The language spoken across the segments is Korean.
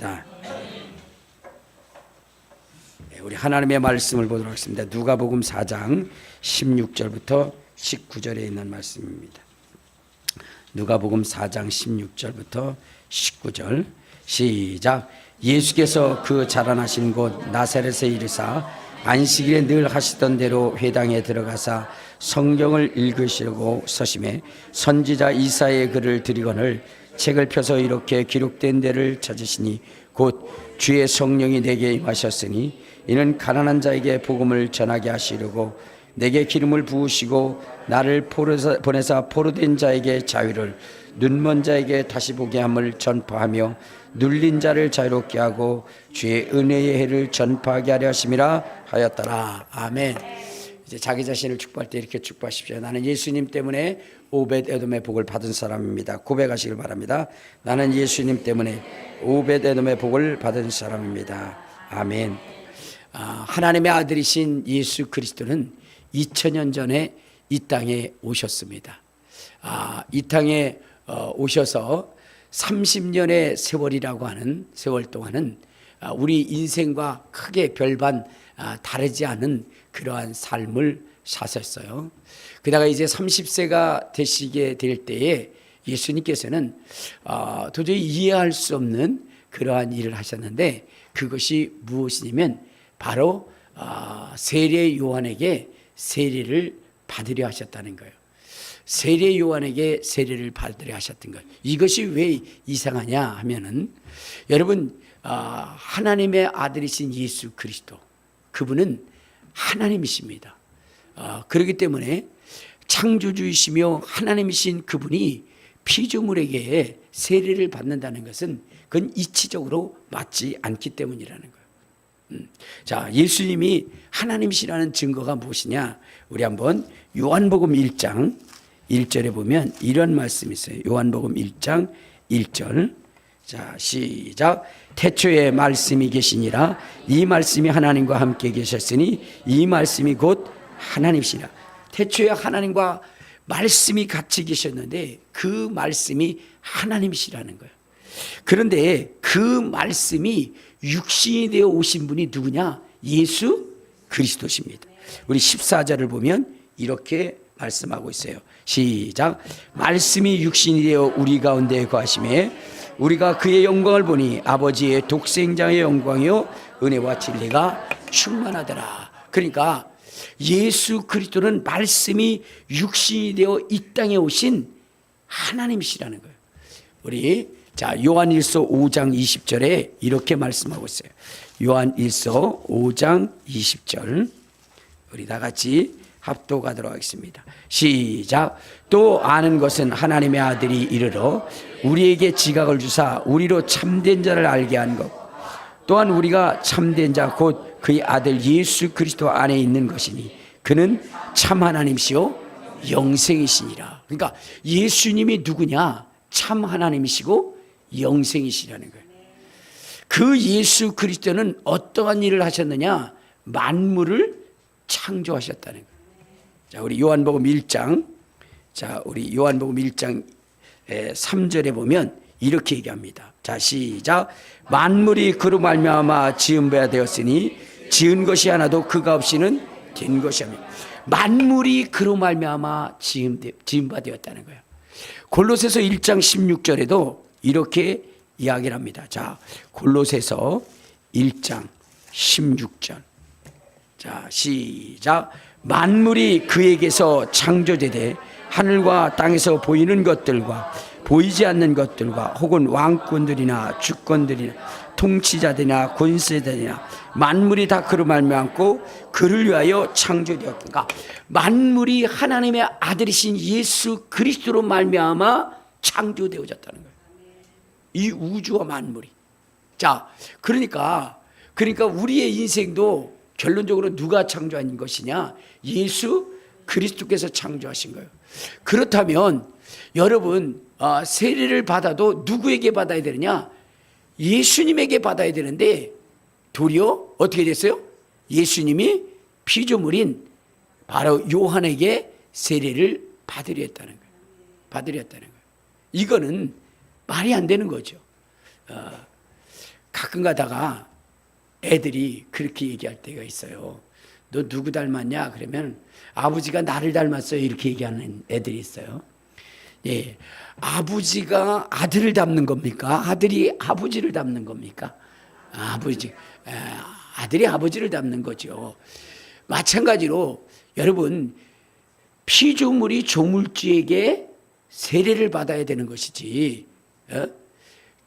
축복합니다. 우리 하나님의 말씀을 보도록 하겠습니다. 누가복음 4장 16절부터 19절에 있는 말씀입니다. 누가복음 4장 16절부터 19절 시작. 예수께서 그 자라나신 곳 나사렛에 이르사 안식일에 늘 하시던 대로 회당에 들어가사 성경을 읽으시려고 서심해 선지자 이사야의 글을 들이거늘 책을 펴서 이렇게 기록된 데를 찾으시니 곧 주의 성령이 내게 임하셨으니 이는 가난한 자에게 복음을 전하게 하시려고 내게 기름을 부으시고 나를 보내사 포로된 자에게 자유를 눈먼 자에게 다시 보게 함을 전파하며 눌린 자를 자유롭게 하고 주의 은혜의 해를 전파하게 하려 하심이라 하였더라. 아멘. 이제 자기 자신을 축복할 때 이렇게 축복하십시오. 나는 예수님 때문에 오벳 에돔의 복을 받은 사람입니다. 고백하시길 바랍니다. 나는 예수님 때문에 오벳 에돔의 복을 받은 사람입니다. 아멘. 하나님의 아들이신 예수 그리스도는 2000년 전에 이 땅에 오셨습니다. 이 땅에 오셔서 30년의 세월이라고 하는 세월 동안은 우리 인생과 크게 별반 다르지 않은 그러한 삶을 사셨어요. 그러다가 이제 30세가 되시게 될 때에 예수님께서는 도저히 이해할 수 없는 그러한 일을 하셨는데 그것이 무엇이냐면 바로 세례 요한에게 세례를 받으려 하셨다는 거예요. 세례 요한에게 세례를 받으려 하셨던 것. 이것이 왜 이상하냐 하면은 여러분 하나님의 아들이신 예수 그리스도 그분은 하나님이십니다. 그렇기 때문에 창조주이시며 하나님이신 그분이 피조물에게 세례를 받는다는 것은 그건 이치적으로 맞지 않기 때문이라는 거예요. 자, 예수님이 하나님이시라는 증거가 무엇이냐? 우리 한번 요한복음 1장 1절에 보면 이런 말씀이 있어요. 요한복음 1장 1절. 자, 시작. 태초에 말씀이 계시니라. 이 말씀이 하나님과 함께 계셨으니 이 말씀이 곧 하나님이시라. 태초에 하나님과 말씀이 같이 계셨는데 그 말씀이 하나님이시라는 거예요. 그런데 그 말씀이 육신이 되어 오신 분이 누구냐? 예수 그리스도십니다. 우리 14절을 보면 이렇게 말씀하고 있어요. 시작. 말씀이 육신이 되어 우리 가운데 거하심에 우리가 그의 영광을 보니 아버지의 독생자의 영광이요 은혜와 진리가 충만하더라. 그러니까 예수 그리스도는 말씀이 육신이 되어 이 땅에 오신 하나님이시라는 거예요. 우리 요한일서 5장 20절에 이렇게 말씀하고 있어요. 요한일서 5장 20절 우리 다 같이 합독하도록 하겠습니다. 시작. 또 아는 것은 하나님의 아들이 이르러 우리에게 지각을 주사 우리로 참된 자를 알게 한 것 또한 우리가 참된 자 곧 그의 아들 예수 그리스도 안에 있는 것이니 그는 참 하나님이시요 영생이시니라. 그러니까 예수님이 누구냐? 참 하나님이시고 영생이시라는 거예요. 그 예수 그리스도는 어떠한 일을 하셨느냐? 만물을 창조하셨다는 거예요. 자, 우리 요한복음 1장. 자, 우리 요한복음 1장 3절에 보면 이렇게 얘기합니다. 자, 시작. 만물이 그로 말미암아 지은 바 되었으니 지은 것이 하나도 그가 없이는 된 것이 아니라 만물이 그로 말미암아 지은 바 되었다는 거예요. 골로새서 1장 16절에도 이렇게 이야기를 합니다. 자, 골로새서 1장 16절. 자, 시작. 만물이 그에게서 창조되되 하늘과 땅에서 보이는 것들과 보이지 않는 것들과 혹은 왕권들이나 주권들이나 통치자들이나 권세들이나 만물이 다 그로 말미암고 그를 위하여 창조되었던가. 만물이 하나님의 아들이신 예수 그리스도로 말미암아 창조되어졌다는 거예요. 이 우주와 만물이. 자, 그러니까 우리의 인생도 결론적으로 누가 창조한 것이냐? 예수 그리스도께서 창조하신 거예요. 그렇다면 여러분 세례를 받아도 누구에게 받아야 되느냐? 예수님에게 받아야 되는데 도리어 어떻게 됐어요? 예수님이 피조물인 바로 요한에게 세례를 받으려 했다는 거예요. 받으려 했다는 거예요. 이거는 말이 안 되는 거죠. 가끔 가다가 애들이 그렇게 얘기할 때가 있어요. 너 누구 닮았냐? 그러면 아버지가 나를 닮았어요. 이렇게 얘기하는 애들이 있어요. 예, 아버지가 아들을 닮는 겁니까? 아들이 아버지를 닮는 겁니까? 아들이 아버지를 닮는 거죠. 마찬가지로 여러분, 피조물이 조물주에게 세례를 받아야 되는 것이지,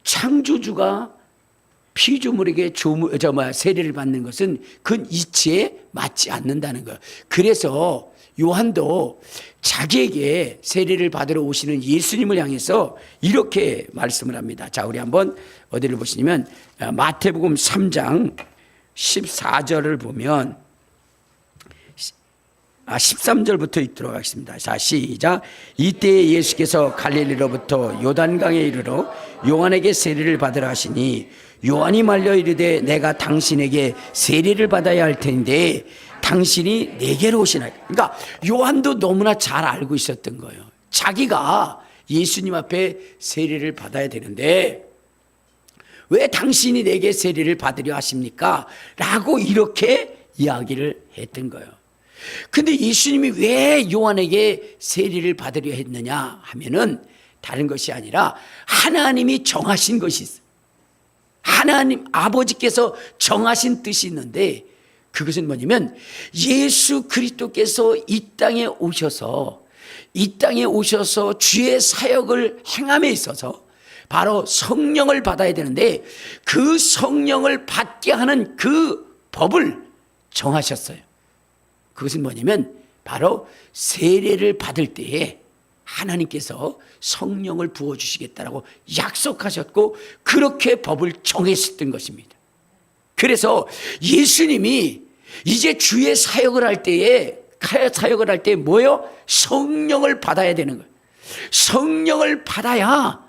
창조주가 피조물에게 세례를 받는 것은 그 이치에 맞지 않는다는 거예요. 그래서 요한도 자기에게 세례를 받으러 오시는 예수님을 향해서 이렇게 말씀을 합니다. 자, 우리 한번 어디를 보시냐면 마태복음 3장 14절을 보면 13절부터 읽도록 하겠습니다. 자, 시작. 이때에 예수께서 갈릴리로부터 요단강에 이르러 요한에게 세례를 받으라 하시니 요한이 말려 이르되 내가 당신에게 세례를 받아야 할 텐데 당신이 내게로 오시나. 그러니까 요한도 너무나 잘 알고 있었던 거예요. 자기가 예수님 앞에 세례를 받아야 되는데 왜 당신이 내게 세례를 받으려 하십니까? 라고 이렇게 이야기를 했던 거예요. 근데 예수님이 왜 요한에게 세례를 받으려 했느냐 하면은 다른 것이 아니라 하나님이 정하신 것이 있어요. 하나님 아버지께서 정하신 뜻이 있는데 그것은 뭐냐면 예수 그리스도께서 이 땅에 오셔서 주의 사역을 행함에 있어서 바로 성령을 받아야 되는데 그 성령을 받게 하는 그 법을 정하셨어요. 그것은 뭐냐면 바로 세례를 받을 때에 하나님께서 성령을 부어주시겠다라고 약속하셨고 그렇게 법을 정했었던 것입니다. 그래서 예수님이 이제 주의 사역을 할 때에 뭐요? 성령을 받아야 되는 거예요. 성령을 받아야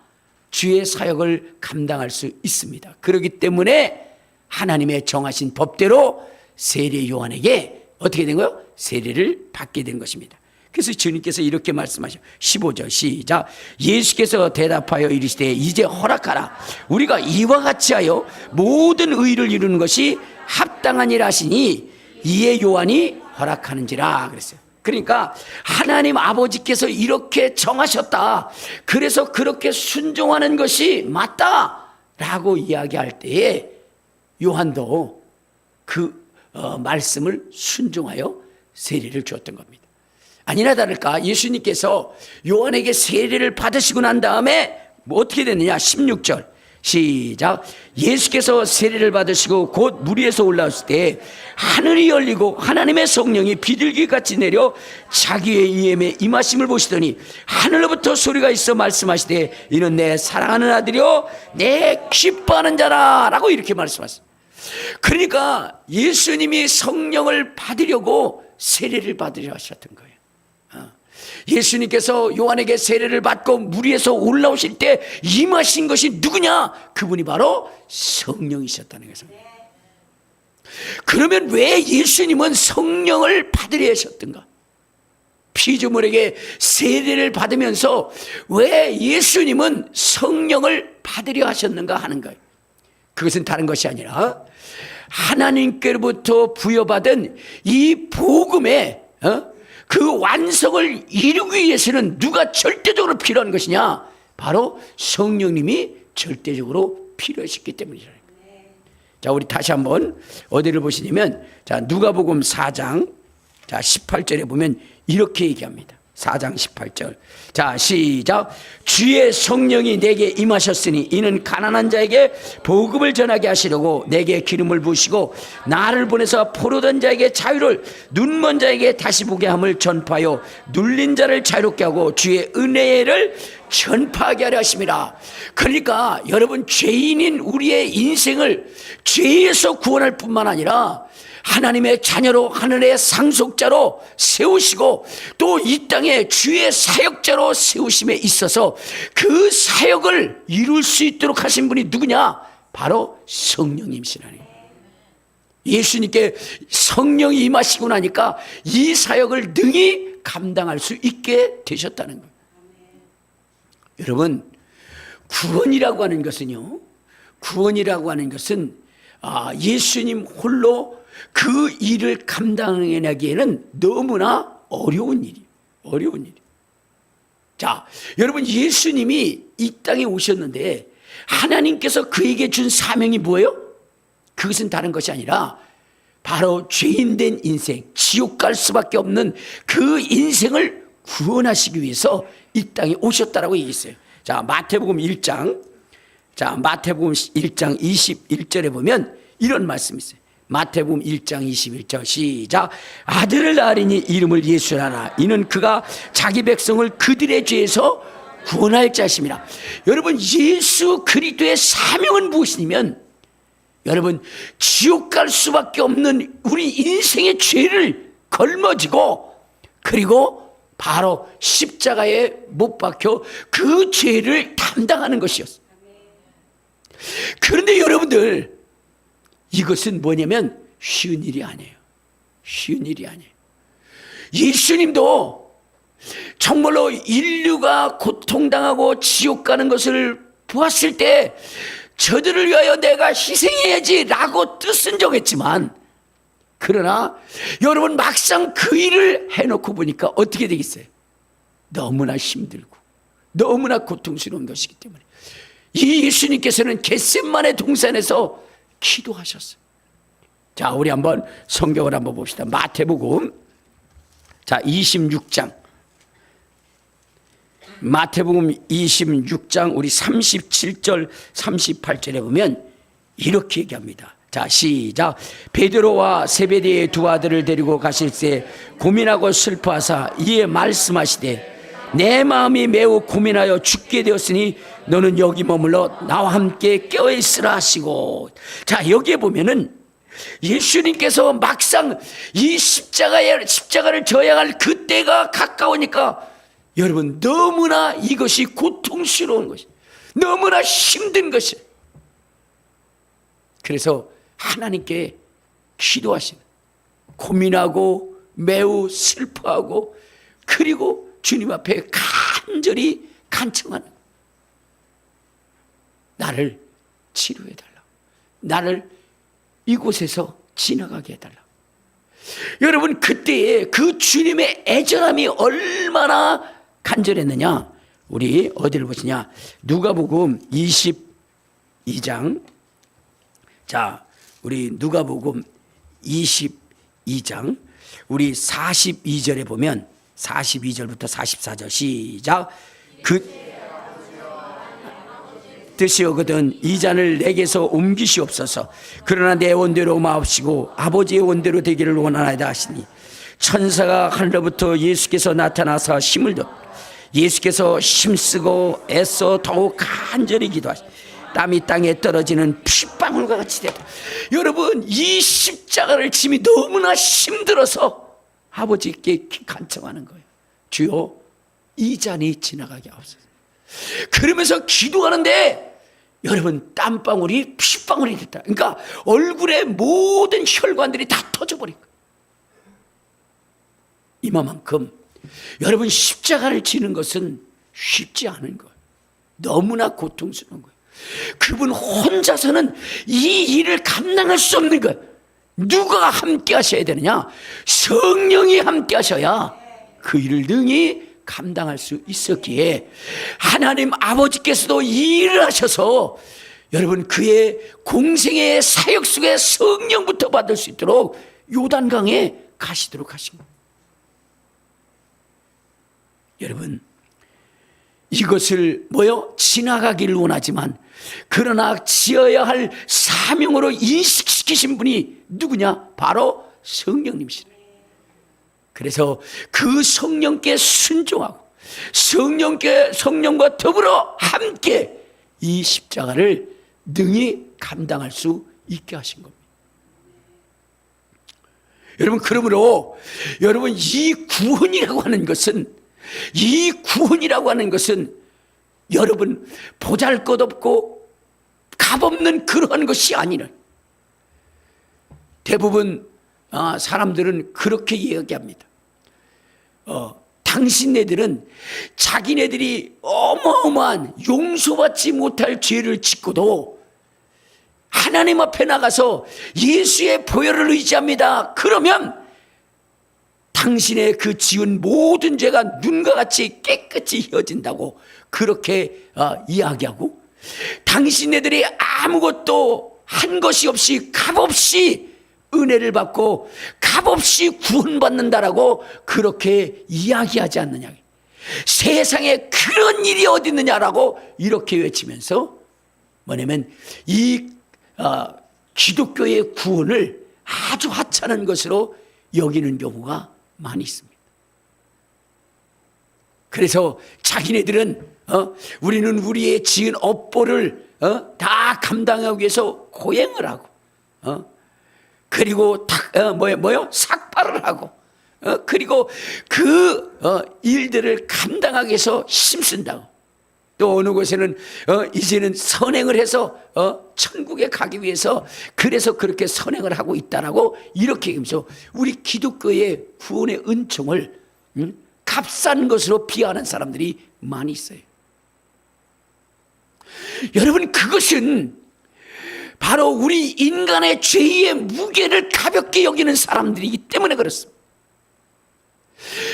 주의 사역을 감당할 수 있습니다. 그렇기 때문에 하나님의 정하신 법대로 세례 요한에게 어떻게 된 거예요? 세례를 받게 된 것입니다. 그래서 주님께서 이렇게 말씀하셔. 15절 시작. 예수께서 대답하여 이르시되 이제 허락하라. 우리가 이와 같이 하여 모든 의를 이루는 것이 합당하니라 하시니 이에 요한이 허락하는지라 그랬어요. 그러니까 하나님 아버지께서 이렇게 정하셨다. 그래서 그렇게 순종하는 것이 맞다라고 이야기할 때에 요한도 그 말씀을 순종하여 세례를 주었던 겁니다. 아니나 다를까 예수님께서 요한에게 세례를 받으시고 난 다음에 뭐 어떻게 됐느냐. 16절 시작. 예수께서 세례를 받으시고 곧 물 위에서 올라오실 때 하늘이 열리고 하나님의 성령이 비둘기같이 내려 자기의 이엠에 임하심을 보시더니 하늘로부터 소리가 있어 말씀하시되 이는 내 사랑하는 아들이요 내 기뻐하는 자라 라고 이렇게 말씀하셨습니다. 그러니까 예수님이 성령을 받으려고 세례를 받으려 하셨던 거예요. 예수님께서 요한에게 세례를 받고 물 위에서 올라오실 때 임하신 것이 누구냐? 그분이 바로 성령이셨다는 것입니다. 그러면 왜 예수님은 성령을 받으려 하셨던가? 피조물에게 세례를 받으면서 왜 예수님은 성령을 받으려 하셨는가 하는 거예요. 그것은 다른 것이 아니라 하나님께로부터 부여받은 이 복음의 그 완성을 이루기 위해서는 누가 절대적으로 필요한 것이냐? 바로 성령님이 절대적으로 필요하셨기 때문이라는 거예요. 자, 우리 다시 한번 어디를 보시냐면 자, 누가복음 4장 18절에 보면 이렇게 얘기합니다. 4장 18절. 자, 시작. 주의 성령이 내게 임하셨으니 이는 가난한 자에게 복음을 전하게 하시려고 내게 기름을 부으시고 나를 보내서 포로된 자에게 자유를 눈먼 자에게 다시 보게 함을 전파하여 눌린 자를 자유롭게 하고 주의 은혜를 전파하게 하려 하심이라. 그러니까 여러분 죄인인 우리의 인생을 죄에서 구원할 뿐만 아니라 하나님의 자녀로 하늘의 상속자로 세우시고 또 이 땅에 주의 사역자로 세우심에 있어서 그 사역을 이룰 수 있도록 하신 분이 누구냐? 바로 성령님이시라는 거예요. 예수님께 성령이 임하시고 나니까 이 사역을 능히 감당할 수 있게 되셨다는 거예요. 여러분 구원이라고 하는 것은요 구원이라고 하는 것은 예수님 홀로 그 일을 감당해내기에는 너무나 어려운 일이에요. 어려운 일. 자, 여러분, 예수님이 이 땅에 오셨는데 하나님께서 그에게 준 사명이 뭐예요? 그것은 다른 것이 아니라 바로 죄인된 인생, 지옥 갈 수밖에 없는 그 인생을 구원하시기 위해서 이 땅에 오셨다라고 얘기했어요. 자, 마태복음 1장 21절에 보면 이런 말씀이 있어요. 마태복음 1장 21절 시작. 아들을 낳으리니 이름을 예수라 하라. 이는 그가 자기 백성을 그들의 죄에서 구원할 자심이라. 여러분, 예수 그리스도의 사명은 무엇이냐면, 여러분, 지옥 갈 수밖에 없는 우리 인생의 죄를 걸머지고, 그리고 바로 십자가에 못 박혀 그 죄를 담당하는 것이었어요. 그런데 여러분들, 이것은 뭐냐면 쉬운 일이 아니에요. 쉬운 일이 아니에요. 예수님도 정말로 인류가 고통당하고 지옥 가는 것을 보았을 때 저들을 위하여 내가 희생해야지 라고 뜻은 정했지만, 그러나 여러분, 막상 그 일을 해놓고 보니까 어떻게 되겠어요? 너무나 힘들고 너무나 고통스러운 것이기 때문에 이 예수님께서는 겟세마네 동산에서 기도하셨어요. 자, 우리 한번 성경을 한번 봅시다. 마태복음 26장. 마태복음 26장 우리 37절 38절에 보면 이렇게 얘기합니다. 자, 시작. 베드로와 세베대의 두 아들을 데리고 가실새 고민하고 슬퍼하사 이에 말씀하시되 내 마음이 매우 고민하여 죽게 되었으니 너는 여기 머물러 나와 함께 껴있으라 하시고. 자, 여기에 보면은 예수님께서 막상 이 십자가를 져야 할 그때가 가까우니까 여러분, 너무나 이것이 고통스러운 것이, 너무나 힘든 것이. 그래서 하나님께 기도하시는, 고민하고 매우 슬퍼하고 그리고 주님 앞에 간절히 간청하는, 나를 치료해달라, 나를 이곳에서 지나가게 해달라. 여러분, 그때에 그 주님의 애절함이 얼마나 간절했느냐. 우리 어디를 보시냐, 누가복음 22장. 자, 우리 누가복음 22장 우리 42절에 보면 42절부터 44절 시작. 그 뜻이오거든 이 잔을 내게서 옮기시옵소서. 그러나 내 원대로 마옵시고 아버지의 원대로 되기를 원하나이다 하시니, 천사가 하늘로부터 예수께서 나타나서 힘을 줬. 예수께서 힘쓰고 애써 더욱 간절히 기도하시니 땀이 땅에 떨어지는 핏방울과 같이 되다. 여러분, 이 십자가를 짐이 너무나 힘들어서 아버지께 간청하는 거예요. 주여, 이 잔이 지나가게 하옵소서. 그러면서 기도하는데 여러분, 땀방울이 핏방울이 됐다. 그러니까 얼굴의 모든 혈관들이 다 터져버린 거예요. 이만큼 여러분, 십자가를 지는 것은 쉽지 않은 거예요. 너무나 고통스러운 거예요. 그분 혼자서는 이 일을 감당할 수 없는 거예요. 누가 함께 하셔야 되느냐? 성령이 함께 하셔야 그 일을 능히 감당할 수 있었기에 하나님 아버지께서도 이 일을 하셔서 여러분, 그의 공생의 사역 속에 성령부터 받을 수 있도록 요단강에 가시도록 하신 거예요. 여러분, 이것을 지나가기를 원하지만, 그러나 지어야 할 사명으로 인식시키신 분이 누구냐? 바로 성령님이시다. 그래서 그 성령께 순종하고 성령과 더불어 함께 이 십자가를 능히 감당할 수 있게 하신 겁니다. 여러분, 그러므로 여러분, 이 구원이라고 하는 것은 여러분, 보잘것없고 값없는 그러한 것이 아니라, 대부분 사람들은 그렇게 이야기합니다. 당신네들은 자기네들이 어마어마한 용서받지 못할 죄를 짓고도 하나님 앞에 나가서 예수의 보혈을 의지합니다. 그러면 당신의 그 지은 모든 죄가 눈과 같이 깨끗이 헤어진다고 그렇게 이야기하고, 당신네들이 아무것도 한 것이 없이 값없이 은혜를 받고 값없이 구원받는다라고 그렇게 이야기하지 않느냐. 세상에 그런 일이 어디 있느냐라고 이렇게 외치면서 뭐냐면 이 기독교의 구원을 아주 하찮은 것으로 여기는 경우가 많이 있습니다. 그래서 자기네들은 우리는 우리의 지은 업보를 다 감당하기 위해서 고행을 하고 그리고 삭발을 하고 그리고 그 일들을 감당하기 위해서 힘쓴다고, 또 어느 곳에는 이제는 선행을 해서 천국에 가기 위해서 그래서 그렇게 선행을 하고 있다라고 이렇게 얘기하면서 우리 기독교의 구원의 은총을 값싼 것으로 비하하는 사람들이 많이 있어요. 여러분, 그것은 바로 우리 인간의 죄의 무게를 가볍게 여기는 사람들이기 때문에 그렇습니다.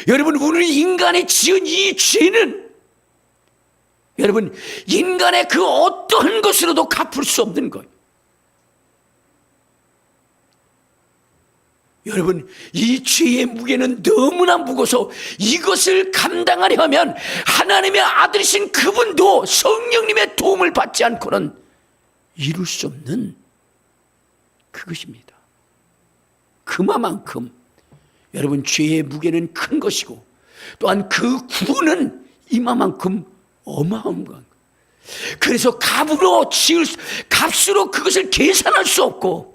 여러분, 우리 인간이 지은 이 죄는 여러분 인간의 그 어떠한 것으로도 갚을 수 없는 거예요. 여러분, 이 죄의 무게는 너무나 무거워서 이것을 감당하려 하면 하나님의 아들이신 그분도 성령님의 도움을 받지 않고는 이룰 수 없는 그것입니다. 그만큼 여러분 죄의 무게는 큰 것이고 또한 그 구원은 이만큼 어마어마한 거예요. 그래서 값으로 그것을 계산할 수 없고,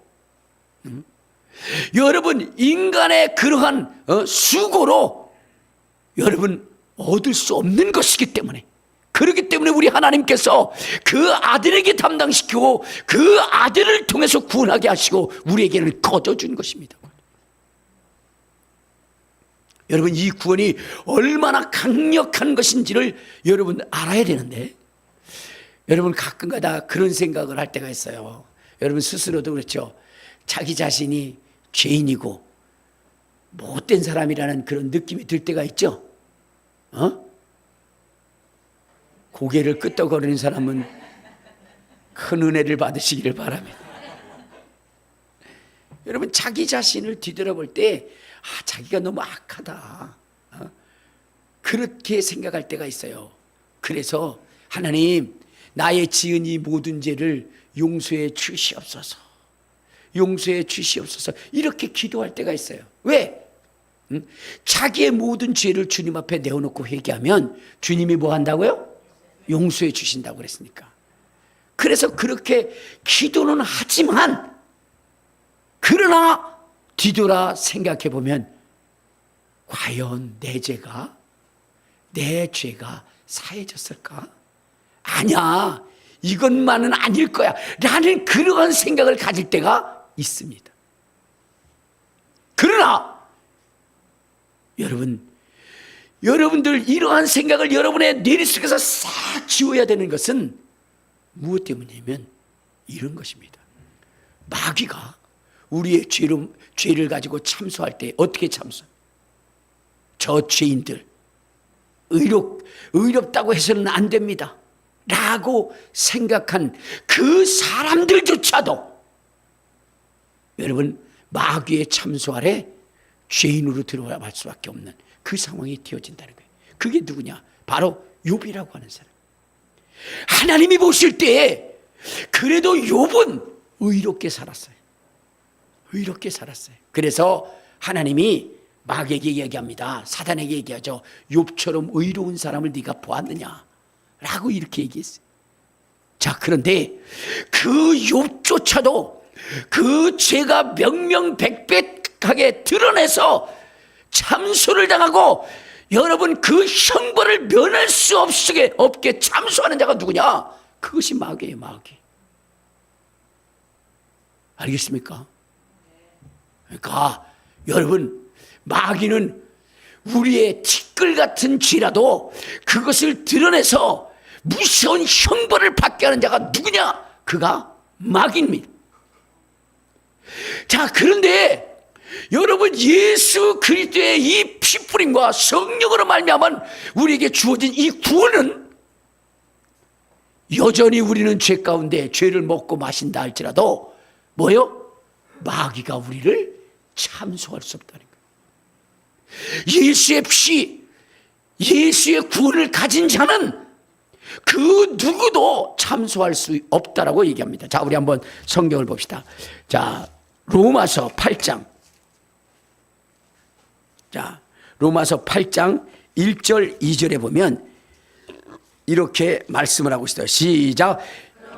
여러분 인간의 그러한 수고로 여러분 얻을 수 없는 것이기 때문에, 그렇기 때문에 우리 하나님께서 그 아들에게 담당시키고 그 아들을 통해서 구원하게 하시고 우리에게는 거둬준 것입니다. 여러분, 이 구원이 얼마나 강력한 것인지를 여러분 알아야 되는데, 여러분 가끔가다 그런 생각을 할 때가 있어요. 여러분 스스로도 그렇죠. 자기 자신이 죄인이고 못된 사람이라는 그런 느낌이 들 때가 있죠. 고개를 끄덕거리는 사람은 큰 은혜를 받으시기를 바랍니다. 여러분, 자기 자신을 뒤돌아볼 때 자기가 너무 악하다, 그렇게 생각할 때가 있어요. 그래서 하나님, 나의 지은 이 모든 죄를 용서해 주시옵소서, 용서해 주시옵소서, 이렇게 기도할 때가 있어요. 왜? 자기의 모든 죄를 주님 앞에 내어놓고 회개하면 주님이 뭐 한다고요? 용서해 주신다고 그랬으니까. 그래서 그렇게 기도는 하지만, 그러나 뒤돌아 생각해 보면 과연 내 죄가 사해졌을까? 아니야, 이것만은 아닐 거야 라는 그러한 생각을 가질 때가 있습니다. 그러나 여러분들 이러한 생각을 여러분의 뇌리 속에서 싹 지워야 되는 것은 무엇 때문이냐면 이런 것입니다. 마귀가 우리의 죄를 가지고 참소할 때 어떻게 참소해요? 저 죄인들 의롭다고 해서는 안 됩니다 라고 생각한 그 사람들조차도 여러분 마귀의 참소 아래 죄인으로 들어갈 수밖에 없는 그 상황이 되어진다는 거예요. 그게 누구냐? 바로 욥이라고 하는 사람. 하나님이 보실 때 그래도 욥은 의롭게 살았어요. 의롭게 살았어요. 그래서 하나님이 마귀에게 얘기합니다. 사단에게 얘기하죠. 욥처럼 의로운 사람을 네가 보았느냐 라고 이렇게 얘기했어요. 자, 그런데 그 욥조차도 그 죄가 명명백백하게 드러내서 참소를 당하고 여러분 그 형벌을 면할 수 없게 참소하는 자가 누구냐? 그것이 마귀예요. 마귀. 알겠습니까? 그러니까 여러분, 마귀는 우리의 티끌 같은 죄라도 그것을 드러내서 무서운 형벌을 받게 하는 자가 누구냐? 그가 마귀입니다. 자, 그런데 여러분, 예수 그리스도의 이 피뿌림과 성령으로 말미암아 우리에게 주어진 이 구원은 여전히 우리는 죄 가운데 죄를 먹고 마신다 할지라도 뭐요? 마귀가 우리를 참소할 수 없다는 거예요. 예수의 피, 예수의 구원을 가진 자는 그 누구도 참소할 수 없다라고 얘기합니다. 자, 우리 한번 성경을 봅시다. 자, 로마서 8장. 자, 로마서 8장 1절 2절에 보면 이렇게 말씀을 하고 있어요. 시작.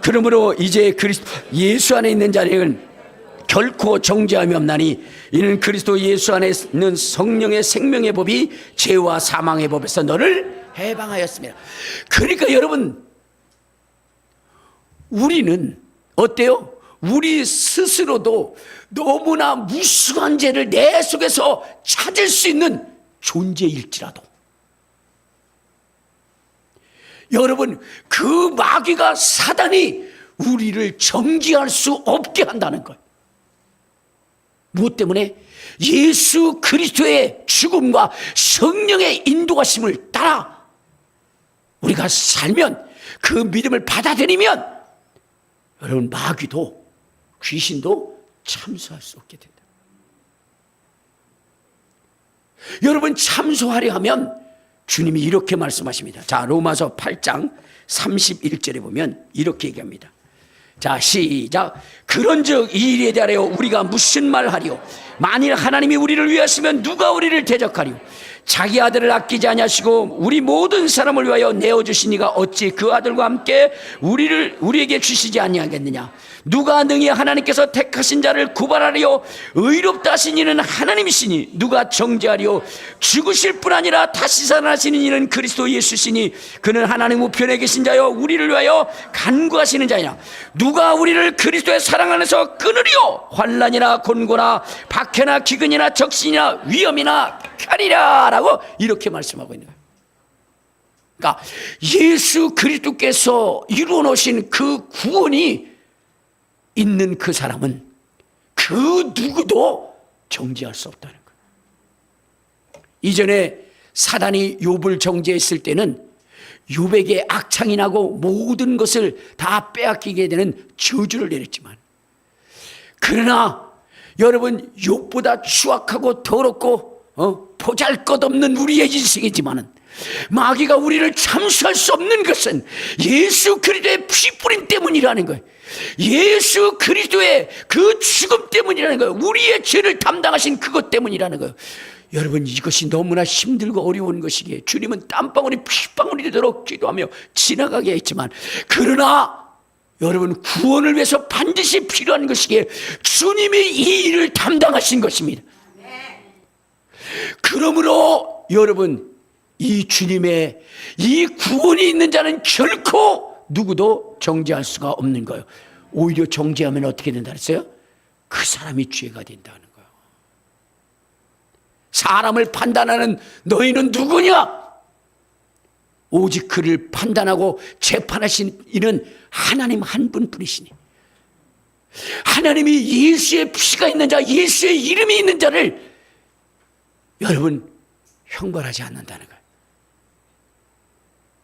그러므로 이제 그리스도 예수 안에 있는 자는 결코 정죄함이 없나니 이는 그리스도 예수 안에 있는 성령의 생명의 법이 죄와 사망의 법에서 너를 해방하였습니다. 그러니까 여러분, 우리는 어때요? 우리 스스로도 너무나 무수한 죄를 내 속에서 찾을 수 있는 존재일지라도 여러분, 그 마귀가 사단이 우리를 정죄할 수 없게 한다는 거예요. 무엇 때문에? 예수 그리스도의 죽음과 성령의 인도하심을 따라 우리가 살면, 그 믿음을 받아들이면 여러분, 마귀도 귀신도 참소할 수 없게 된다. 여러분, 참소하려 하면 주님이 이렇게 말씀하십니다. 자, 로마서 8장 31절에 보면 이렇게 얘기합니다. 자, 시작. 그런즉 이 일에 대하여 우리가 무슨 말하리요? 만일 하나님이 우리를 위하시면 누가 우리를 대적하리요? 자기 아들을 아끼지 아니하시고 우리 모든 사람을 위하여 내어주시니가 어찌 그 아들과 함께 우리에게 주시지 아니하겠느냐? 누가 능히 하나님께서 택하신 자를 구발하리요? 의롭다 하신 이는 하나님이시니 누가 정죄하리요? 죽으실 뿐 아니라 다시 살아나시는 이는 그리스도 예수시니 그는 하나님 우편에 계신 자요 우리를 위하여 간구하시는 자이나 누가 우리를 그리스도의 사랑 안에서 끊으리요? 환난이나 곤고나 박해나 기근이나 적신이나 위험이나 칼이라 라고 이렇게 말씀하고 있는 거예요. 그러니까 예수 그리스도께서 이루어 놓으신 그 구원이 있는 그 사람은 그 누구도 정죄할 수 없다는 거예요. 이전에 사단이 욥을 정죄했을 때는 욥에게 악창이 나고 모든 것을 다 빼앗기게 되는 저주를 내렸지만, 그러나 여러분, 욥보다 추악하고 더럽고 보잘것없는 우리의 인생이지만은 마귀가 우리를 참수할 수 없는 것은 예수 그리스도의 피뿌림 때문이라는 거예요. 예수 그리스도의 그 죽음 때문이라는 거예요. 우리의 죄를 담당하신 그것 때문이라는 거예요. 여러분, 이것이 너무나 힘들고 어려운 것이기에 주님은 땀방울이 피방울이 되도록 기도하며 지나가게 했지만, 그러나 여러분, 구원을 위해서 반드시 필요한 것이기에 주님이 이 일을 담당하신 것입니다. 그러므로 여러분, 이 주님의 이 구원이 있는 자는 결코 누구도 정죄할 수가 없는 거예요. 오히려 정죄하면 어떻게 된다 그랬어요? 그 사람이 죄가 된다는 거예요. 사람을 판단하는 너희는 누구냐? 오직 그를 판단하고 재판하신 이는 하나님 한 분뿐이시니, 하나님이 예수의 피가 있는 자, 예수의 이름이 있는 자를 여러분 형벌하지 않는다는 거예요.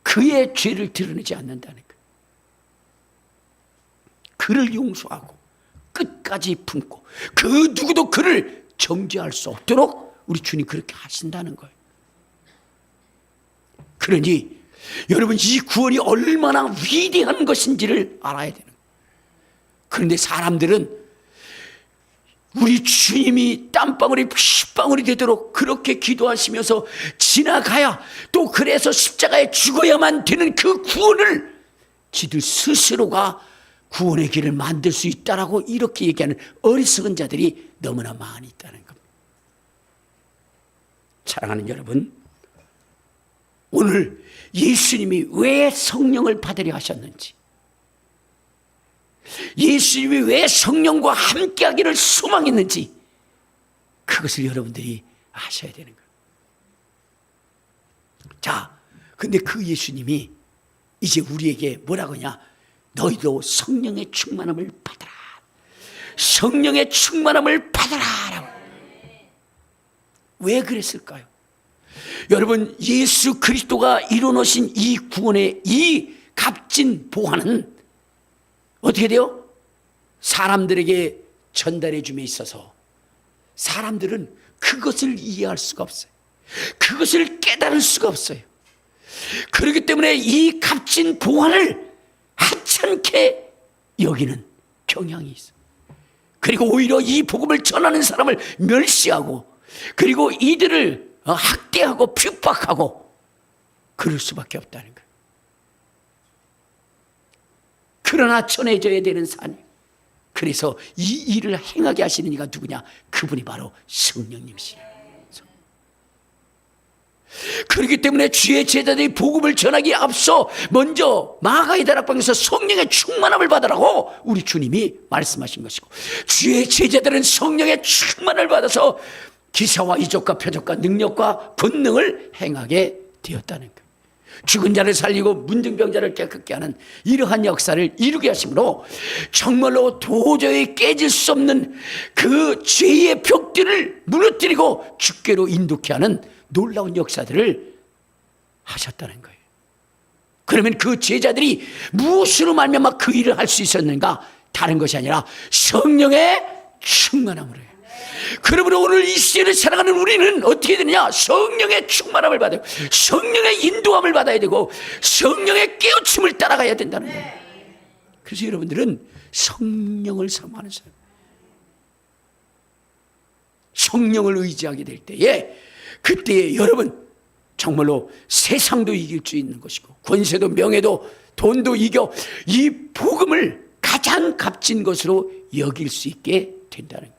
그의 죄를 드러내지 않는다는 거예요. 그를 용서하고 끝까지 품고 그 누구도 그를 정죄할 수 없도록 우리 주님 그렇게 하신다는 거예요. 그러니 여러분, 이 구원이 얼마나 위대한 것인지를 알아야 되는 거예요. 그런데 사람들은 우리 주님이 땀방울이 피방울이 되도록 그렇게 기도하시면서 지나가야, 또 그래서 십자가에 죽어야만 되는 그 구원을 지들 스스로가 구원의 길을 만들 수 있다라고 이렇게 얘기하는 어리석은 자들이 너무나 많이 있다는 겁니다. 사랑하는 여러분, 오늘 예수님이 왜 성령을 받으려 하셨는지, 예수님이 왜 성령과 함께하기를 소망했는지, 그것을 여러분들이 아셔야 되는 거예요. 자, 근데 그 예수님이 이제 우리에게 뭐라고 하냐? 너희도 성령의 충만함을 받아라. 성령의 충만함을 받아라. 왜 그랬을까요? 여러분, 예수 그리스도가 이뤄놓으신 이 구원의 이 값진 보화는 어떻게 돼요? 사람들에게 전달해 줌에 있어서 사람들은 그것을 이해할 수가 없어요. 그것을 깨달을 수가 없어요. 그렇기 때문에 이 값진 보화를 하찮게 여기는 경향이 있어요. 그리고 오히려 이 복음을 전하는 사람을 멸시하고, 그리고 이들을 학대하고 핍박하고 그럴 수밖에 없다는 거예요. 그러나 전해져야 되는 산. 그래서 이 일을 행하게 하시는 이가 누구냐? 그분이 바로 성령님이시래요. 그렇기 때문에 주의 제자들이 복음을 전하기에 앞서 먼저 마가의 다락방에서 성령의 충만함을 받으라고 우리 주님이 말씀하신 것이고, 주의 제자들은 성령의 충만을 받아서 기사와 이적과 표적과 능력과 권능을 행하게 되었다는 거예요. 죽은 자를 살리고 문둥병자를 깨끗게 하는 이러한 역사를 이루게 하심으로 정말로 도저히 깨질 수 없는 그 죄의 벽들을 무너뜨리고 주께로 인도케 하는 놀라운 역사들을 하셨다는 거예요. 그러면 그 제자들이 무엇으로 말미암아 그 일을 할 수 있었는가? 다른 것이 아니라 성령의 충만함으로 해요. 그러므로 오늘 이 시대를 살아가는 우리는 어떻게 되느냐? 성령의 충만함을 받아요. 성령의 인도함을 받아야 되고 성령의 깨우침을 따라가야 된다는 거예요. 그래서 여러분들은 성령을 사모하는 사람, 성령을 의지하게 될 때에, 그때에 여러분 정말로 세상도 이길 수 있는 것이고 권세도 명예도 돈도 이겨 이 복음을 가장 값진 것으로 여길 수 있게 된다는 거예요.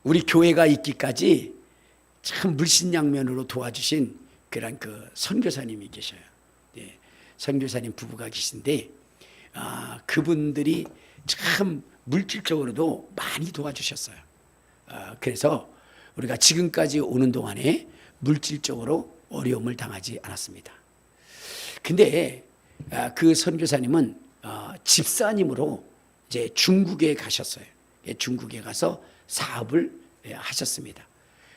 우리 교회가 있기까지 참 물신양면으로 도와주신 그런 그 선교사님이 계셔요. 네, 선교사님 부부가 계신데 그분들이 참 물질적으로도 많이 도와주셨어요. 그래서 우리가 지금까지 오는 동안에 물질적으로 어려움을 당하지 않았습니다. 근데 그 선교사님은 집사님으로 이제 중국에 가셨어요. 중국에 가서 사업을 하셨습니다.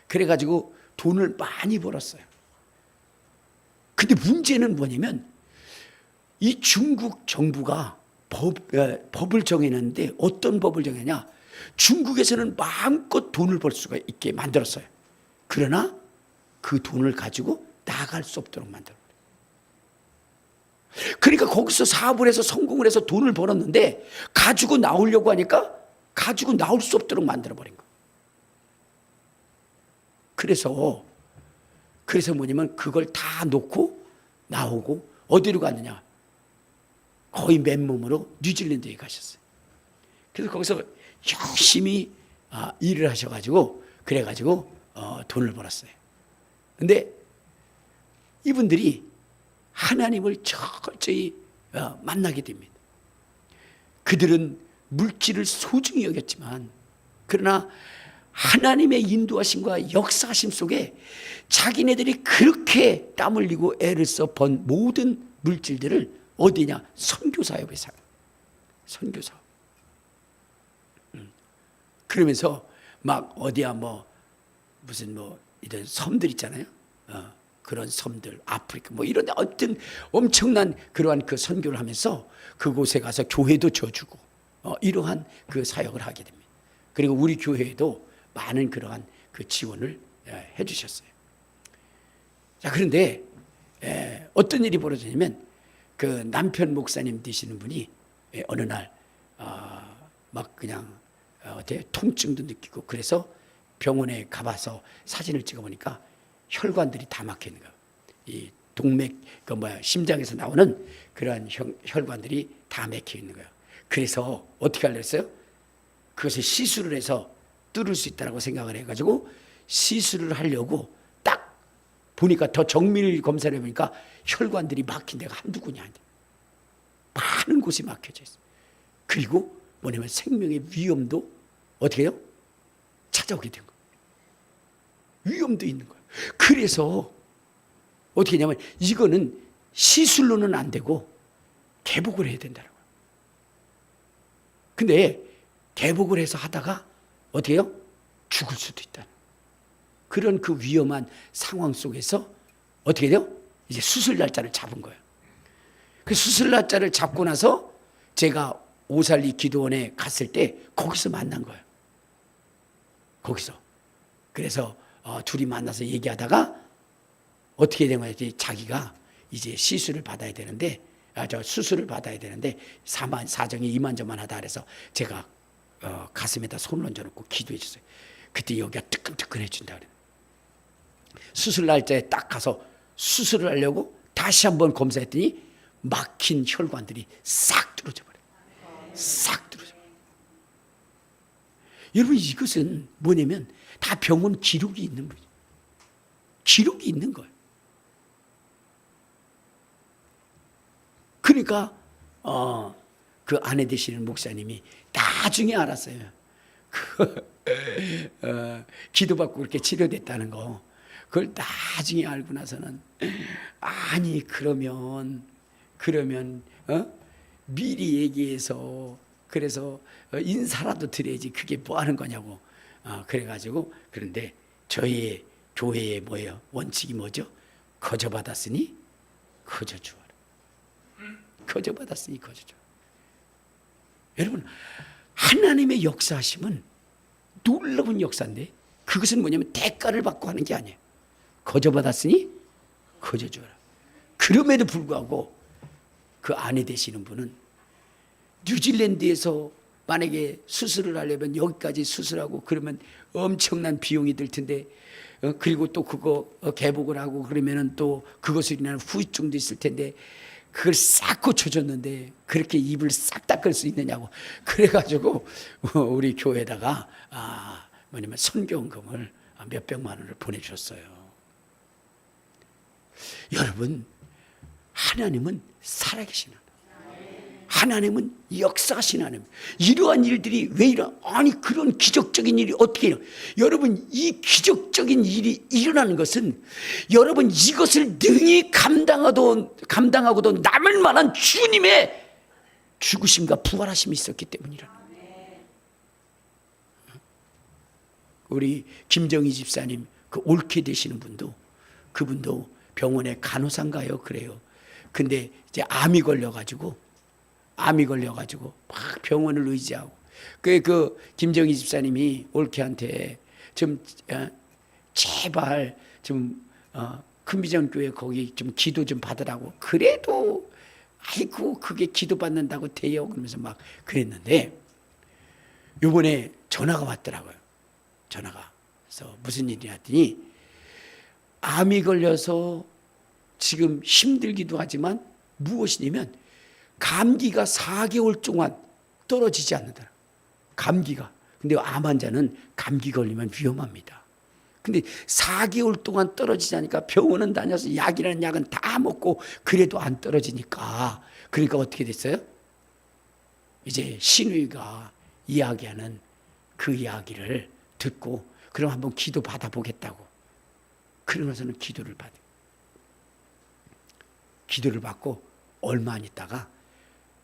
그래가지고 돈을 많이 벌었어요. 근데 문제는 뭐냐면 이 중국 정부가 법을 정해놨는데 어떤 법을 정했냐? 중국에서는 마음껏 돈을 벌 수가 있게 만들었어요. 그러나 그 돈을 가지고 나갈 수 없도록 만들어요. 그러니까 거기서 사업을 해서 성공을 해서 돈을 벌었는데 가지고 나오려고 하니까 가지고 나올 수 없도록 만들어버린 거예요. 그래서 뭐냐면 그걸 다 놓고 나오고 어디로 갔느냐? 거의 맨몸으로 뉴질랜드에 가셨어요. 그래서 거기서 열심히 일을 하셔가지고 그래가지고 돈을 벌었어요. 근데 이분들이 하나님을 철저히 만나게 됩니다. 그들은 물질을 소중히 여겼지만 그러나 하나님의 인도하심과 역사하심 속에 자기네들이 그렇게 땀 흘리고 애를 써 번 모든 물질들을 어디냐? 선교사업에 사요. 선교사업. 그러면서 막 어디야 무슨 이런 섬들 있잖아요. 그런 섬들, 아프리카 이런 어떤 엄청난 그러한 그 선교를 하면서 그곳에 가서 교회도 져주고 이러한 그 사역을 하게 됩니다. 그리고 우리 교회에도 많은 그러한 그 지원을 해주셨어요. 자, 그런데 어떤 일이 벌어지냐면 그 남편 목사님 되시는 분이 어느 날 막 그냥 통증도 느끼고 그래서 병원에 가봐서 사진을 찍어보니까 혈관들이 다 막혀 있는 거예요. 이 동맥, 심장에서 나오는 그러한 혈관들이 다 막혀 있는 거예요. 그래서 어떻게 하려고 했어요? 그것을 시술을 해서 뚫을 수 있다고 생각을 해가지고 시술을 하려고 딱 보니까 더 정밀 검사를 해보니까 혈관들이 막힌 데가 한두 군이 아니에요. 많은 곳이 막혀져 있어요. 그리고 뭐냐면 생명의 위험도 어떻게 해요? 찾아오게 된 거예요. 위험도 있는 거예요. 그래서 어떻게 했냐면 이거는 시술로는 안 되고 개복을 해야 된다는 거예요. 근데 개복을 해서 하다가 어떻게 해요? 죽을 수도 있다는 그런 그 위험한 상황 속에서 어떻게 돼요? 이제 수술 날짜를 잡은 거예요. 그 수술 날짜를 잡고 나서 제가 오살리 기도원에 갔을 때 거기서 만난 거예요. 거기서. 그래서 둘이 만나서 얘기하다가 어떻게 된 거예요? 자기가 이제 시술을 받아야 되는데, 수술을 받아야 되는데 사정이 이만저만하다 그래서 제가 가슴에다 손을 얹어놓고 기도해 줬어요. 그때 여기가 뜨끈뜨끈해진다 그래요. 수술 날짜에 딱 가서 수술을 하려고 다시 한번 검사했더니 막힌 혈관들이 싹 뚫어져 버려요. 싹 뚫어져 버려요. 여러분, 이것은 뭐냐면 다 병원 기록이 있는 거죠. 기록이 있는 거예요. 그러니까 그 아내 되시는 목사님이 나중에 알았어요. 기도받고 그렇게 치료됐다는 거. 그걸 나중에 알고 나서는 아니 그러면 미리 얘기해서 그래서 인사라도 드려야지 그게 뭐 하는 거냐고. 그래가지고 그런데 저희 교회의 뭐예요? 원칙이 뭐죠? 거저받았으니 거저주어라. 거저받았으니 거저주어라. 여러분, 하나님의 역사하심은 놀라운 역사인데 그것은 뭐냐면 대가를 받고 하는 게 아니에요. 거저받았으니 거저주어라. 그럼에도 불구하고 그 아내 되시는 분은 뉴질랜드에서 만약에 수술을 하려면 여기까지 수술하고 그러면 엄청난 비용이 들 텐데 그리고 또 그거 개복을 하고 그러면은 또 그것으로 인한 후유증도 있을 텐데 그걸 싹 고쳐줬는데 그렇게 입을 싹 닦을 수 있느냐고. 그래가지고 우리 교회에다가 뭐냐면 선교원금을 몇백만 원을 보내주셨어요. 여러분, 하나님은 살아계신 하나님, 하나님은 역사하신 하나님. 이러한 일들이 왜 아니 그런 기적적인 일이 어떻게 해요? 여러분, 이 기적적인 일이 일어나는 것은 여러분 이것을 능히 감당하고도 남을 만한 주님의 죽으심과 부활하심이 있었기 때문이라는 거예요. 우리 김정희 집사님 그 옳게 되시는 분도 그분도 병원에 간호사인가요? 그래요. 근데 이제 암이 걸려가지고 막 병원을 의지하고 그 김정희 집사님이 올케한테 좀 제발 좀 큰비전 교회 거기 좀 기도 좀 받으라고. 그래도 아이고 그게 기도 받는다고 돼요 그러면서 막 그랬는데 요번에 전화가 왔더라고요. 전화가. 그래서 무슨 일이 났더니 암이 걸려서 지금 힘들기도 하지만 무엇이냐면 감기가 4개월 동안 떨어지지 않는다. 감기가. 근데 암 환자는 감기 걸리면 위험합니다. 근데 4개월 동안 떨어지지 않으니까 병원은 다녀서 약이라는 약은 다 먹고 그래도 안 떨어지니까. 그러니까 어떻게 됐어요? 이제 신우이가 이야기하는 그 이야기를 듣고 그럼 한번 기도 받아보겠다고. 그러면서는 기도를 받고 얼마 안 있다가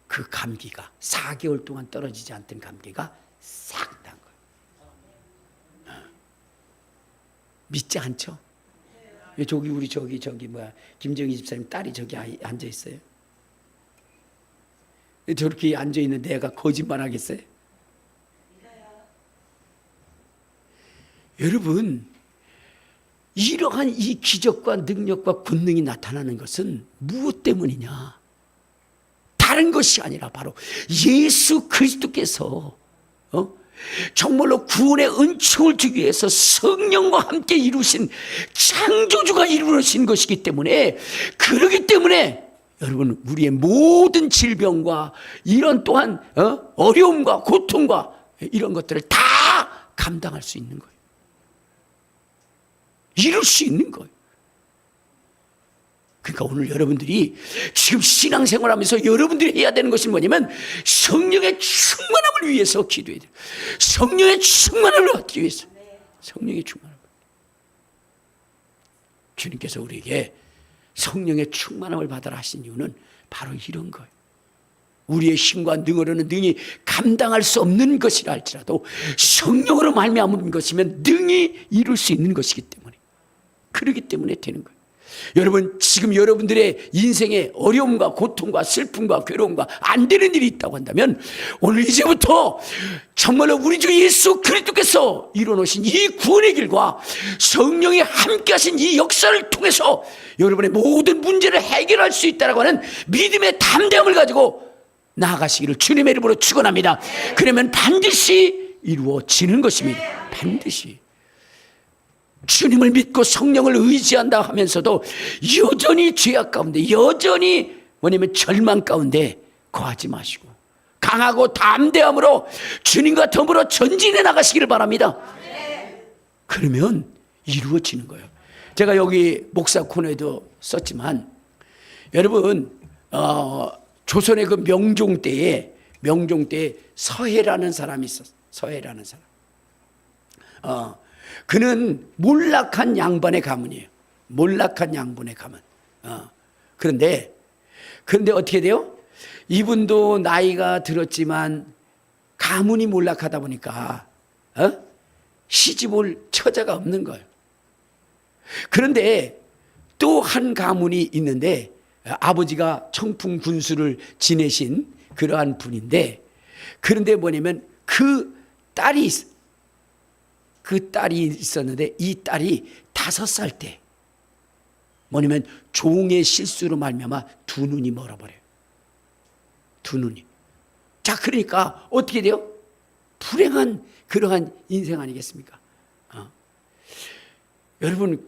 그 감기가 4개월 동안 떨어지지 않던 감기가 싹 난 거예요. 믿지 않죠? 저기 뭐야 김정희 집사님 딸이 저기 앉아 있어요. 저렇게 앉아 있는 내가 거짓말 하겠어요? 여러분, 이러한 이 기적과 능력과 권능이 나타나는 것은 무엇 때문이냐? 다른 것이 아니라 바로 예수 그리스도께서 정말로 구원의 은총을 주기 위해서 성령과 함께 이루신 창조주가 이루신 것이기 때문에, 그러기 때문에 여러분 우리의 모든 질병과 이런 또한 어려움과 고통과 이런 것들을 다 감당할 수 있는 거예요. 이룰 수 있는 거예요. 그러니까 오늘 여러분들이 지금 신앙생활하면서 여러분들이 해야 되는 것이 뭐냐면 성령의 충만함을 위해서 기도해야 돼요. 성령의 충만함을 얻기 위해서. 성령의 충만함. 주님께서 우리에게 성령의 충만함을 받으라 하신 이유는 바로 이런 거예요. 우리의 힘과 능으로는 능히 감당할 수 없는 것이라 할지라도 성령으로 말미암은 것이면 능히 이룰 수 있는 것이기 때문에, 그러기 때문에 되는 거예요. 여러분, 지금 여러분들의 인생에 어려움과 고통과 슬픔과 괴로움과 안 되는 일이 있다고 한다면 오늘 이제부터 정말로 우리 주 예수 그리스도께서 이뤄놓으신 이 구원의 길과 성령이 함께 하신 이 역사를 통해서 여러분의 모든 문제를 해결할 수 있다고 하는 믿음의 담대함을 가지고 나아가시기를 주님의 이름으로 축원합니다. 그러면 반드시 이루어지는 것입니다. 반드시. 주님을 믿고 성령을 의지한다 하면서도 여전히 죄악 가운데, 여전히 뭐냐면 절망 가운데 거하지 마시고 강하고 담대함으로 주님과 더불어 전진해 나가시기를 바랍니다. 그러면 이루어지는 거예요. 제가 여기 목사 코너에도 썼지만, 여러분 조선의 그 명종 때에 서해라는 사람이 있었어요. 서해라는 사람. 그는 몰락한 양반의 가문이에요. 몰락한 양반의 가문. 그런데 어떻게 돼요? 이분도 나이가 들었지만 가문이 몰락하다 보니까 시집올 처자가 없는 거예요. 그런데 또 한 가문이 있는데 아버지가 청풍 군수를 지내신 그러한 분인데, 그런데 뭐냐면 그 딸이 있었는데 이 딸이 5살 때 뭐냐면 종의 실수로 말미암아 두 눈이 멀어버려요. 두 눈이. 자, 그러니까 어떻게 돼요? 불행한 그러한 인생 아니겠습니까? 여러분,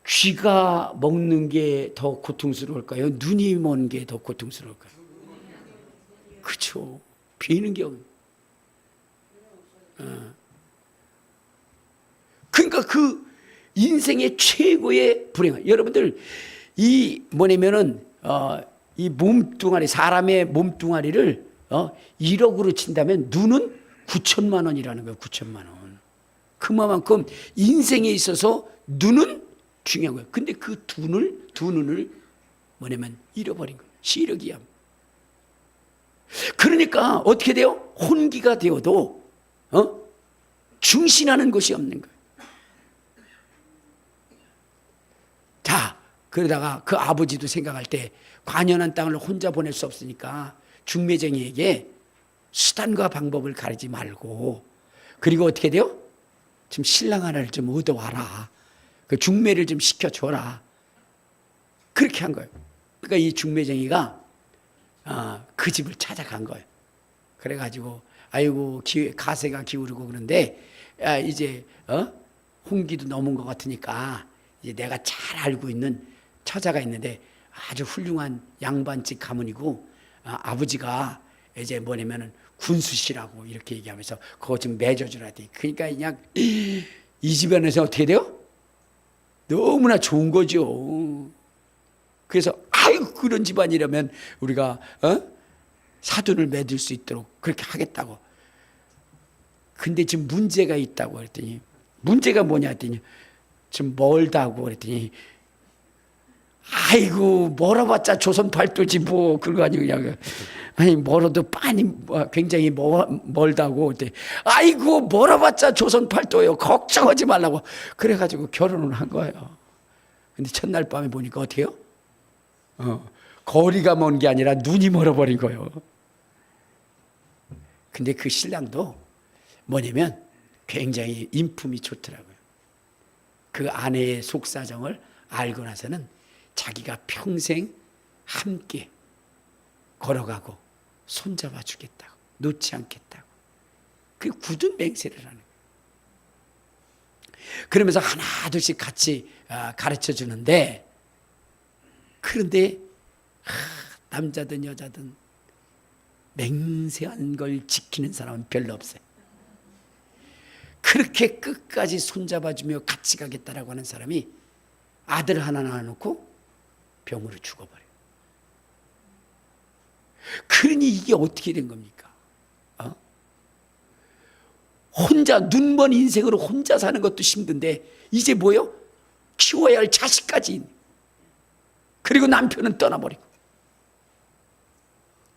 쥐가 먹는 게 더 고통스러울까요? 눈이 먼 게 더 고통스러울까요? 그렇죠. 비는 게 없는. 그러니까 그 인생의 최고의 불행. 여러분들 이 뭐냐면은 이 몸뚱아리, 사람의 몸뚱아리를 1억으로 친다면 눈은 9천만 원이라는 거예요. 9천만 원. 그만큼 인생에 있어서 눈은 중요한 거예요. 근데 그 두 눈을 뭐냐면 잃어버린 거예요. 시력이야. 그러니까 어떻게 돼요? 혼기가 되어도 중신하는 것이 없는 거예요. 자, 그러다가 그 아버지도 생각할 때 관연한 땅을 혼자 보낼 수 없으니까 중매쟁이에게 수단과 방법을 가르지 말고, 그리고 어떻게 돼요? 좀 신랑 하나를 좀 얻어와라. 그 중매를 좀 시켜줘라. 그렇게 한 거예요. 그러니까 이 중매쟁이가 그 집을 찾아간 거예요. 그래가지고 아이고 가세가 기울고 그런데 이제 홍기도 넘은 것 같으니까 이제 내가 잘 알고 있는 처자가 있는데 아주 훌륭한 양반집 가문이고 아버지가 이제 뭐냐면은 군수시라고 이렇게 얘기하면서 그거 좀 맺어주라 돼. 그러니까 그냥 이 집안에서 어떻게 돼요? 너무나 좋은 거죠. 그래서 아이고 그런 집안이라면 우리가 사돈을 맺을 수 있도록 그렇게 하겠다고. 근데 지금 문제가 있다고 그랬더니, 문제가 뭐냐 했더니 좀 멀다고 그랬더니 아이고 멀어봤자 조선 팔도지 뭐 그거 아니고 그냥 아니 멀어도 빤히 굉장히 멀다고 그때 아이고 멀어봤자 조선 팔도예요. 걱정하지 말라고. 그래가지고 결혼을 한 거예요. 근데 첫날 밤에 보니까 어떻게 해요? 거리가 먼 게 아니라 눈이 멀어버린 거예요. 근데 그 신랑도 뭐냐면 굉장히 인품이 좋더라고요. 그 아내의 속사정을 알고 나서는 자기가 평생 함께 걸어가고 손잡아 주겠다고, 놓지 않겠다고. 그 굳은 맹세를 하는 거예요. 그러면서 하나 둘씩 같이 가르쳐 주는데, 그런데 남자든 여자든 맹세한 걸 지키는 사람은 별로 없어요. 그렇게 끝까지 손잡아주며 같이 가겠다라고 하는 사람이 아들 하나 낳아놓고 병으로 죽어버려요. 그러니 이게 어떻게 된 겁니까? 혼자 눈먼 인생으로 혼자 사는 것도 힘든데 이제 뭐요? 키워야 할 자식까지. 그리고 남편은 떠나버리고.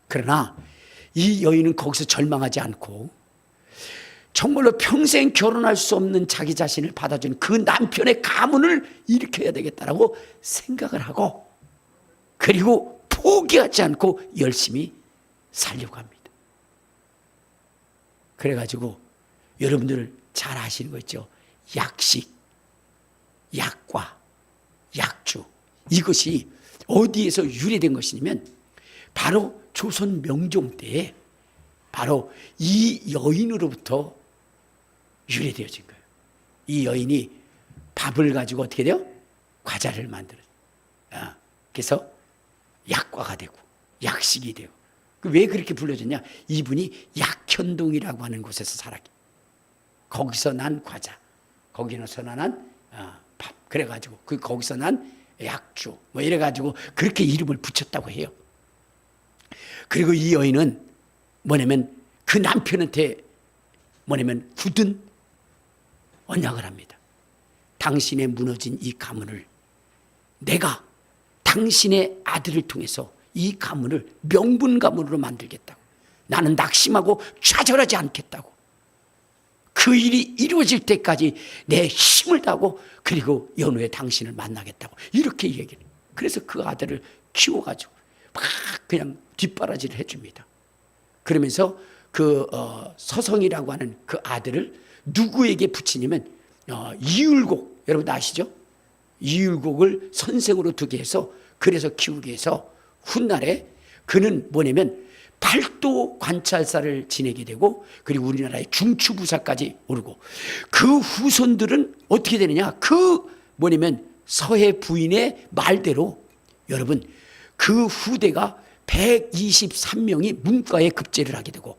그러나 이 여인은 거기서 절망하지 않고 정말로 평생 결혼할 수 없는 자기 자신을 받아주는 그 남편의 가문을 일으켜야 되겠다라고 생각을 하고, 그리고 포기하지 않고 열심히 살려고 합니다. 그래가지고 여러분들 잘 아시는 거 있죠? 약식, 약과, 약주, 이것이 어디에서 유래된 것이냐면 바로 조선 명종 때에 바로 이 여인으로부터 유래되어진 거예요. 이 여인이 밥을 가지고 어떻게 돼요? 과자를 만들어요. 그래서 약과가 되고 약식이 되고. 왜 그렇게 불려졌냐? 이분이 약현동이라고 하는 곳에서 살았기. 거기서 난 과자, 거기서 난 밥. 그래가지고 거기서 난 약주, 뭐 이래가지고 그렇게 이름을 붙였다고 해요. 그리고 이 여인은 뭐냐면 그 남편한테 뭐냐면 굳은 언약을 합니다. 당신의 무너진 이 가문을 내가 당신의 아들을 통해서 이 가문을 명분 가문으로 만들겠다고. 나는 낙심하고 좌절하지 않겠다고. 그 일이 이루어질 때까지 내 힘을 다하고 그리고 연후에 당신을 만나겠다고 이렇게 얘기를 해요. 그래서 그 아들을 키워가지고 막 그냥 뒷바라지를 해줍니다. 그러면서 그 서성이라고 하는 그 아들을 누구에게 붙이냐면 이율곡, 여러분 아시죠? 이율곡을 선생으로 두게 해서 그래서 키우게 해서 훗날에 그는 뭐냐면 팔도 관찰사를 지내게 되고 그리고 우리나라의 중추부사까지 오르고 그 후손들은 어떻게 되느냐? 그 뭐냐면 서해 부인의 말대로 여러분 그 후대가 123명이 문과에 급제를 하게 되고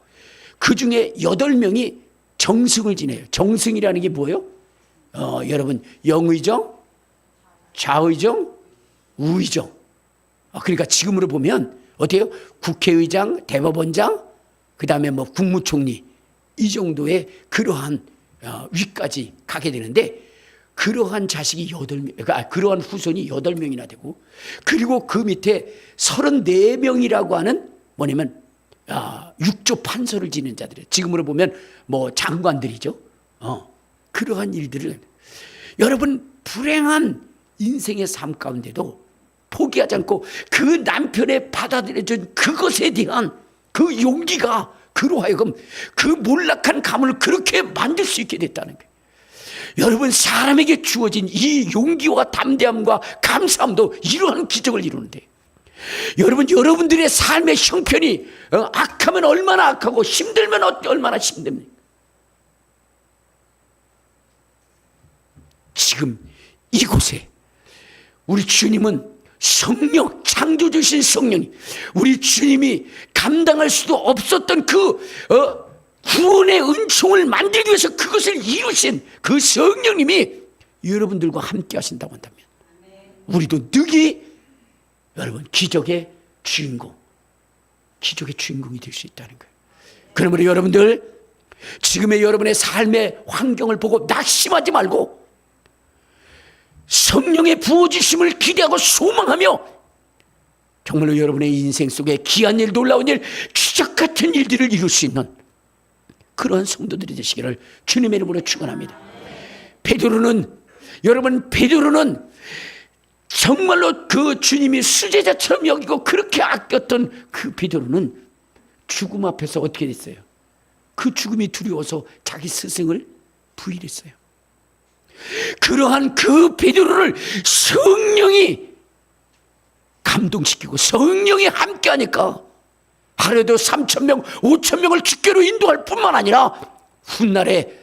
그 중에 8명이 정승을 지내요. 정승이라는 게 뭐예요? 여러분 영의정, 좌의정, 우의정. 그러니까 지금으로 보면 어때요? 국회의장, 대법원장, 그 다음에 뭐 국무총리 이 정도의 그러한 위까지 가게 되는데 그러한 자식이 8명, 그러한 후손이 8명이나 되고 그리고 그 밑에 34명이라고 하는 뭐냐면 육조 판서를 지낸 자들이에요. 지금으로 보면 뭐 장관들이죠. 그러한 일들을 여러분 불행한 인생의 삶 가운데도 포기하지 않고 그 남편의 받아들여준 그것에 대한 그 용기가 그로 하여금 그 몰락한 가문을 그렇게 만들 수 있게 됐다는 거예요. 여러분 사람에게 주어진 이 용기와 담대함과 감사함도 이러한 기적을 이루는데 여러분 여러분들의 삶의 형편이 악하면 얼마나 악하고 힘들면 얼마나 힘듭니까? 지금 이곳에 우리 주님은 성령, 창조주신 성령이 우리 주님이 감당할 수도 없었던 그 구원의 은총을 만들기 위해서 그것을 이루신 그 성령님이 여러분들과 함께 하신다고 한다면 우리도 능히 여러분 기적의 주인공이 될 수 있다는 거예요. 그러므로 여러분들 지금의 여러분의 삶의 환경을 보고 낙심하지 말고 성령의 부어주심을 기대하고 소망하며 정말로 여러분의 인생 속에 귀한 일, 놀라운 일, 기적 같은 일들을 이룰 수 있는 그러한 성도들이 되시기를 주님의 이름으로 축원합니다. 베드로는 정말로 그 주님이 수제자처럼 여기고 그렇게 아꼈던 그 베드로는 죽음 앞에서 어떻게 됐어요? 그 죽음이 두려워서 자기 스승을 부인했어요. 그러한 그 베드로를 성령이 감동시키고 성령이 함께하니까 하루에도 3,000명, 5,000명을 주께로 인도할 뿐만 아니라 훗날에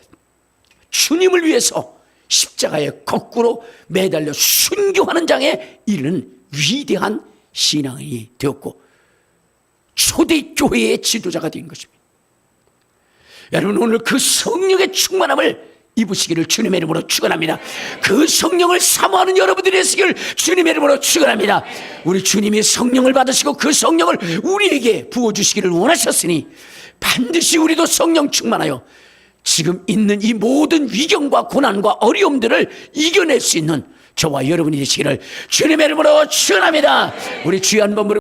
주님을 위해서 십자가에 거꾸로 매달려 순교하는 장에 이르는 위대한 신앙이 되었고 초대교회의 지도자가 된 것입니다. 여러분 오늘 그 성령의 충만함을 입으시기를 주님의 이름으로 축원합니다. 그 성령을 사모하는 여러분들이 되시기를 주님의 이름으로 축원합니다. 우리 주님이 성령을 받으시고 그 성령을 우리에게 부어주시기를 원하셨으니 반드시 우리도 성령 충만하여 지금 있는 이 모든 위경과 고난과 어려움들을 이겨낼 수 있는 저와 여러분이 되시기를 주님의 이름으로 축원합니다. 우리 주여 한번 부르